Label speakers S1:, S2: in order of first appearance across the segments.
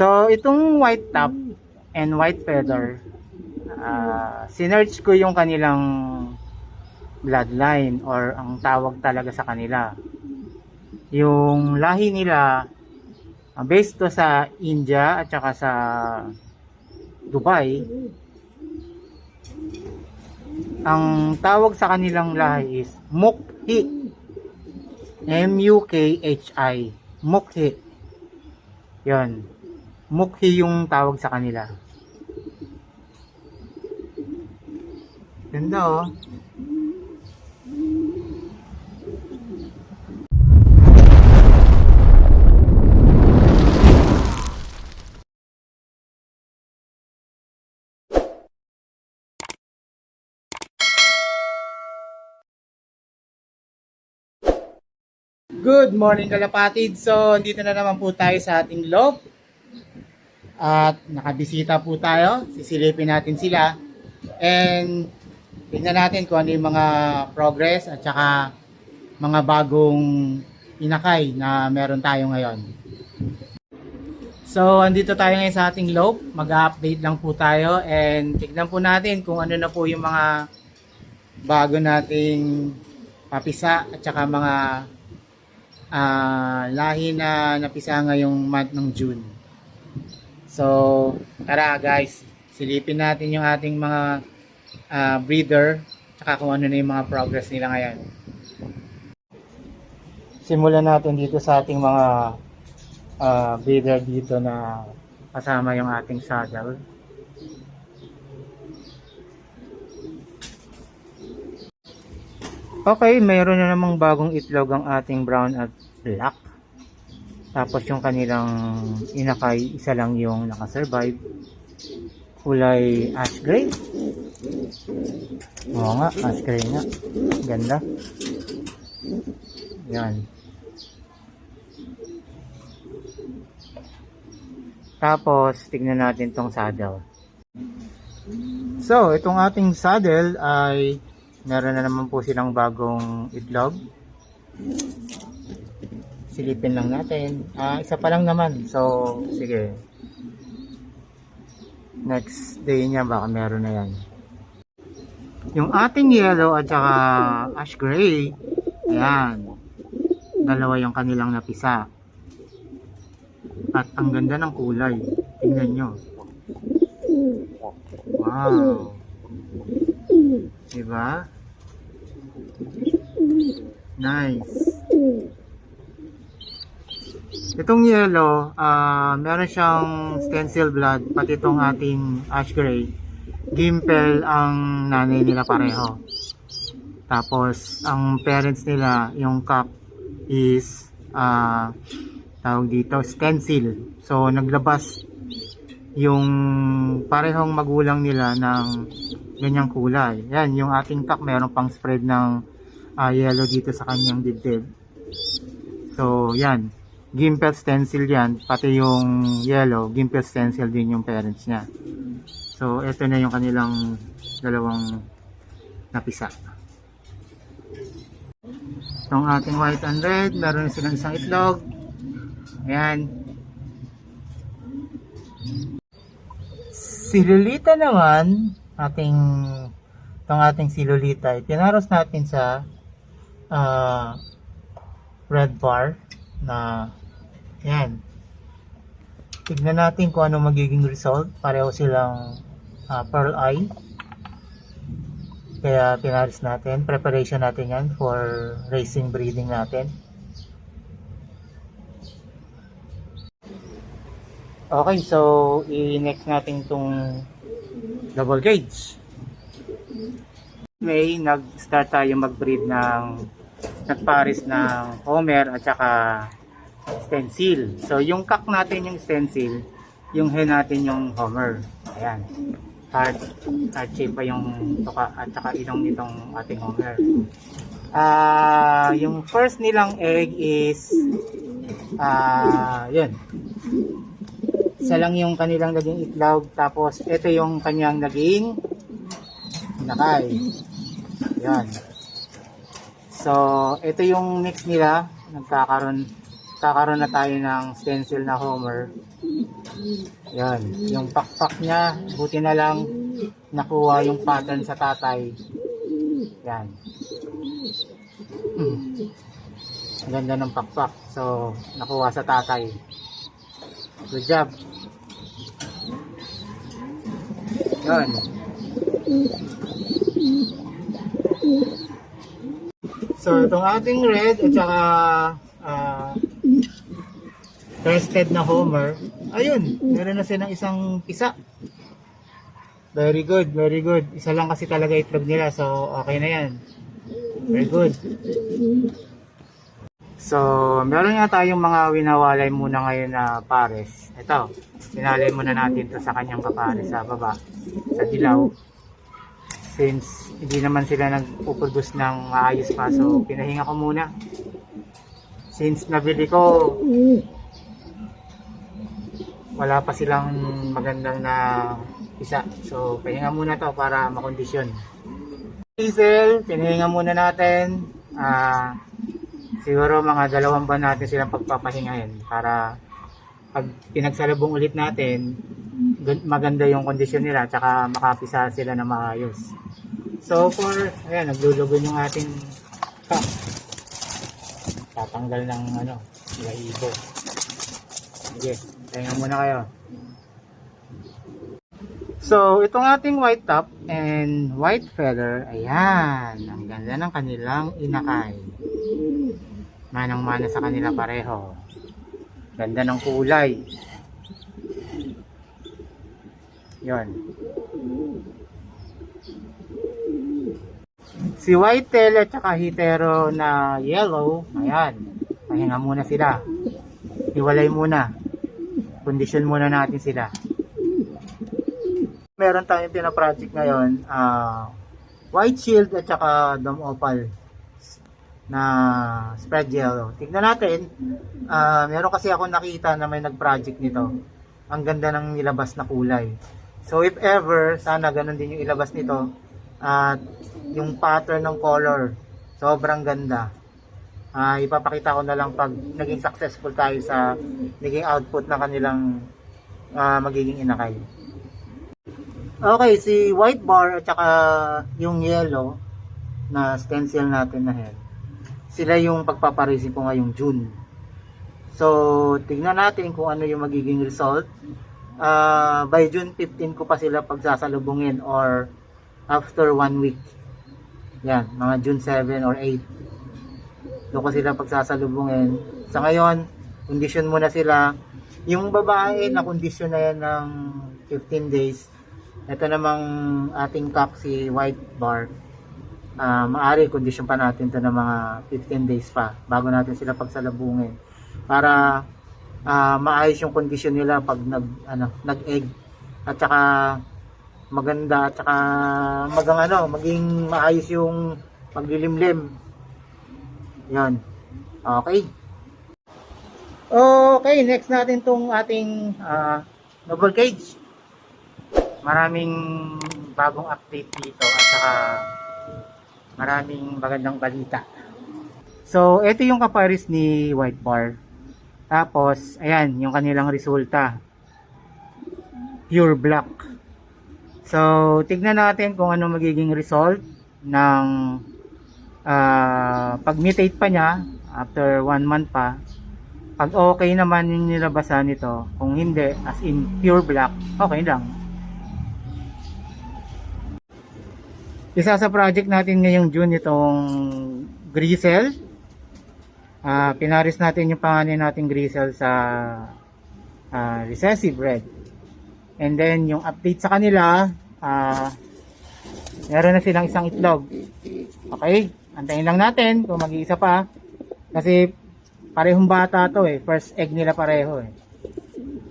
S1: So, itong white top and white feather, sinearch ko yung kanilang bloodline or ang tawag talaga sa kanila. Yung lahi nila, based to sa India at saka sa Dubai. Ang tawag sa kanilang lahi is Mukhi. M-U-K-H-I. Mukhi. Yun. Mukhi yung tawag sa kanila. Ganda oh. Good morning kalapatid. So, dito na naman po tayo sa ating loob. At nakabisita po tayo. Sisilipin natin sila. And tingnan natin kung ano yung mga progress at saka mga bagong inakay na meron tayo ngayon. So, andito tayo ngayon sa ating loob. Mag-update lang po tayo and tignan po natin kung ano na po yung mga bago nating papisa at saka mga lahi na napisa ngayong month ng June. So, tara guys, silipin natin yung ating mga breeder tsaka kung ano na yung mga progress nila ngayon. Simulan natin dito sa ating mga breeder dito na kasama yung ating saddle. Okay, mayroon na namang bagong itlog ang ating brown at black. Tapos yung kanilang inakay, isa lang yung nakasurvive. Kulay ash gray. Oo nga, ash gray nga. Ganda. Yan. Tapos, tignan natin tong saddle. So, itong ating saddle ay meron na naman po silang bagong itlog. Silipin lang natin. Isa pa lang naman. So, sige. Next day niya baka meron na yan. Yung ating yellow at saka ash gray, ayan. Dalawa yung kanilang napisa. At ang ganda ng kulay. Tingnan nyo. Wow. Diba? Nice. Itong yellow, meron siyang stencil blood, pati itong ating ash gray. Gimpel ang nanay nila pareho. Tapos, ang parents nila, yung cock is, tawag dito, stencil. So, naglabas yung parehong magulang nila ng ganyang kulay. Yan, yung ating cock meron pang spread ng yellow dito sa kanyang dibdib. So, yan. Gimpel stencil yan. Pati yung yellow, gimpel stencil din yung parents niya. So, ito na yung kanilang dalawang napisa. Itong ating white and red, meron silang isang itlog. Ayan. Si Lolita naman, itong ating si Lolita, pinaros natin sa red bar na yan. Tignan natin kung ano magiging result. Pareho silang pearl eye. Kaya pinaris natin. Preparation natin yan for racing breeding natin. Okay, so i-next natin itong double cage. May nag-start tayo mag-breed nagparis ng Homer at saka stencil. So yung cock natin yung stencil, yung hen natin yung Homer. Ayan. Heart shape pa yung tuka at saka ilong nitong ating Homer. Yung first nilang egg is yun. Isa lang yung kanilang naging itlog, tapos ito yung kanyang naging nakay. Yan. So, ito yung mix nila. Nagkakaroon kakaroon na tayo ng stencil na Homer. Yan, yung pakpak niya, buti na lang nakuha yung pattern sa tatay. Yan. Ang ganda ng pakpak. So, nakuha sa tatay. Good job. Yan. So, itong ating red at saka crested na Homer, ayun, meron na silang isang pisa. Very good, very good. Isa lang kasi talaga itlog nila, so okay na yan. Very good. So, meron nga tayong mga winawalay muna ngayon na pares. Ito, sinalay muna natin ito sa kanyang kapares sa baba, sa dilaw. Since hindi naman sila nagpuproduce ng maayos pa, so pinahinga ko muna. Since nabili ko, wala pa silang magandang na isa. So, pahinga muna to para makondisyon. Diesel, pinahinga muna natin. Siguro mga 2 buwan natin silang pagpapahingahin para pag pinagsalubong ulit natin, maganda yung kondisyon nila tsaka makapisa sila na maayos. So, ayan, naglulugon yung ating cup. Tatanggal ng ibo. Sige, pahinga muna kayo. So, itong ating white top and white feather, ayan, ang ganda ng kanilang inakay. Manang-mana sa kanila pareho. Ganda ng kulay. Yon. Si whitetail at saka hitero na yellow, ayan, pahinga muna sila. Iwalay muna. Kondisyon muna natin sila. Meron tayong pinaproject ngayon, white shield at saka dome opal na spread yellow. Tignan natin, meron kasi ako nakita na may nag-project nito. Ang ganda ng nilabas na kulay. So if ever, sana ganun din yung ilabas nito. At yung pattern ng color, sobrang ganda. Ipapakita ko na lang pag naging successful tayo sa naging output na kanilang magiging inakay. Okay, si white bar at saka yung yellow na stencil natin na head, sila yung pagpaparisi ko ngayong June. So, tignan natin kung ano yung magiging result. By June 15 ko pa sila pagsasalubungin or after 1 week. Yan, mga June 7 or 8. Doon ko sila pagsasalubungin. Sa ngayon, kondisyon muna sila. Yung babae na kondisyon na yan ng 15 days. Ito namang ating cock, si white bar. Maari kondisyon pa natin ito ng mga 15 days pa bago natin sila pagsalubungin. Para maayos yung kondisyon nila pag nag-egg. At saka maganda at saka maging maayos yung paglilimlim. Yan. Okay. Okay, next natin tong ating novel cage. Maraming bagong update dito at saka maraming magandang balita. So, ito yung kaparis ni white bar. Tapos, ayan, yung kanilang resulta. Pure black. So, tignan natin kung ano magiging result ng pag-mutate pa niya after 1 month pa. Pag okay naman yung nilabasan nito, kung hindi, as in pure black, okay lang. Isa sa project natin ngayong June itong grisel. Pinaris natin yung pangalan nating grisel sa recessive red. And then yung update sa kanila, meron na silang isang itlog. Okay, antayin lang natin kung mag-iisa pa. Kasi parehong bata to eh. First egg nila pareho eh.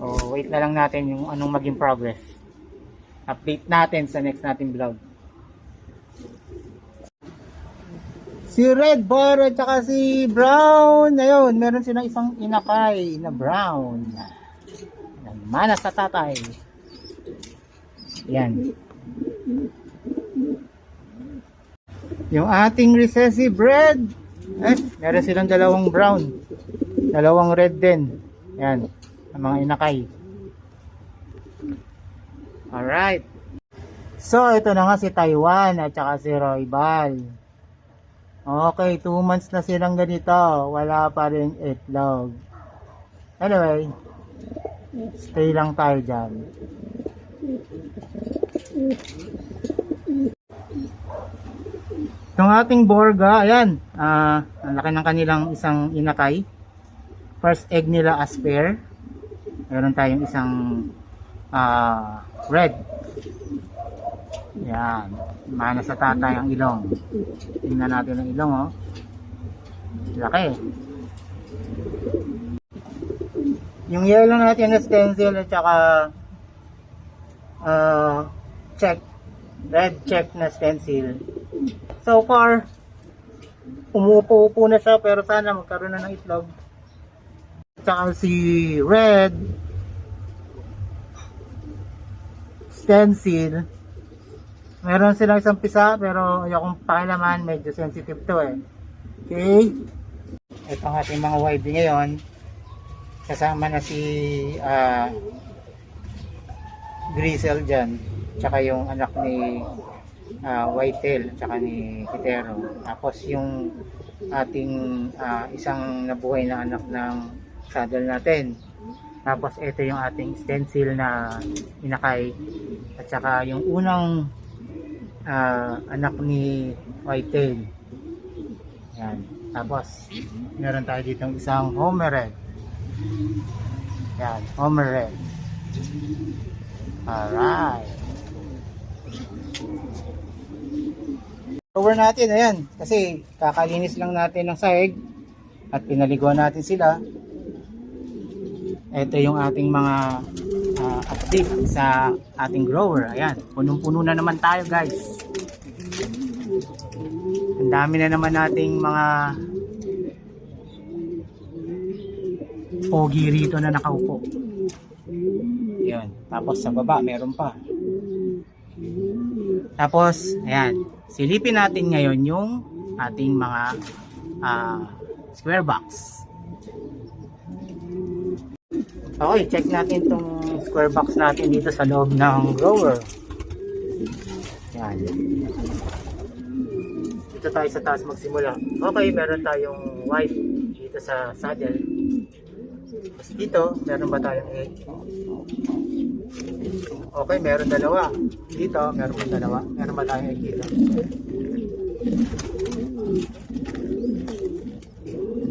S1: So wait na lang natin yung anong maging progress. Update natin sa next nating vlog. Si red bar at saka si brown, ayun, meron silang isang inakay na brown. Nagmana sa tatay. Yan. Yung ating recessive red, meron silang 2 brown. Dalawang red din. Yan. Ang mga inakay. Alright. So, ito na nga si Taiwan at saka si Roybal. Okay, 2 months na silang ganito. Wala pa rin itlog. Anyway, stay lang tayo dyan. Itong ating Borga, ayan. Ang laki ng kanilang isang inakay. First egg nila as pair. Meron tayong isang red. Yan. Mana sa tatay ang ilong. Tingnan natin ang ilong, oh. Laki. Yung yellow natin na stencil at saka check. Red check na stencil. So far, umuupo-upo na siya pero sana magkaroon na ng itlog. At saka si red stencil, meron silang isang pisa pero ayokong pakilaman, medyo sensitive to eh. Okay, ito ang ating mga YB ngayon, kasama na si Grizzle dyan, tsaka yung anak ni Whitetail, tsaka ni Kitero. Tapos yung ating isang nabuhay na anak ng saddle natin. Tapos ito yung ating stencil na inakay, at saka yung unang anak ni Whitetail. Yan. Tapos meron tayo dito isang Homer Red. Yan, Homer Red. Alright. Cover natin, ayan. Kasi kakalinis lang natin ng sahig at pinaliguan natin sila. Ito yung ating mga update sa ating grower. Ayan, punong-puno na naman tayo, guys. Ang dami na naman nating mga pogi rito na nakaupo. Ayan, tapos sa baba meron pa. Tapos, ayan, silipin natin ngayon yung ating mga square box. Okay, check natin itong square box natin dito sa loob ng grower. Yan. Dito tayo sa taas magsimula. Okay, meron tayong white dito sa saddle. Tapos dito, meron ba tayong egg? Okay, meron dalawa. Dito, meron ba dalawa? Meron ba tayong egg dito?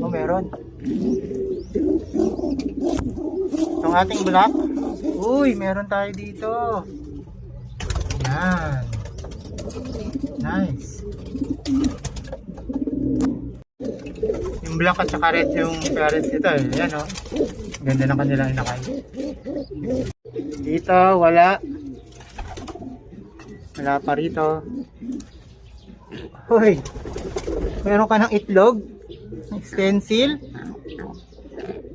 S1: Oh, meron. Itong ating black. Uy, meron tayo dito. Yan. Nice. Yung black at saka red yung parents nito. Yan, oh. Ganda ng kanilang inakay. Dito, wala. Wala pa rito. Uy, meron ka ng itlog? Stencil?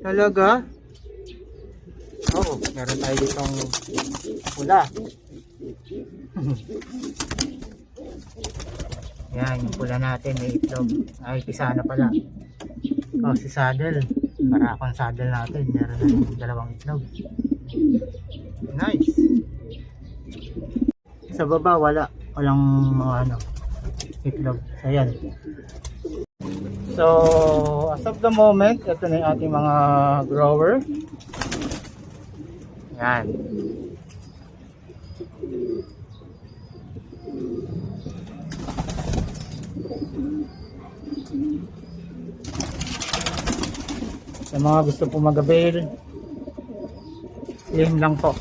S1: Talaga? Oo, meron tayo ditong pula. Yan, yung pula natin, may itlog. Ay, pisa na pala. Oh, si saddle. Para akong saddle natin, meron na yung dalawang itlog. Nice. Sa baba, wala. Walang mga itlog. Ayan. So, as of the moment, ito na yung ating mga grower. Yan. Sa mga gusto po mag-avail, yun lang po.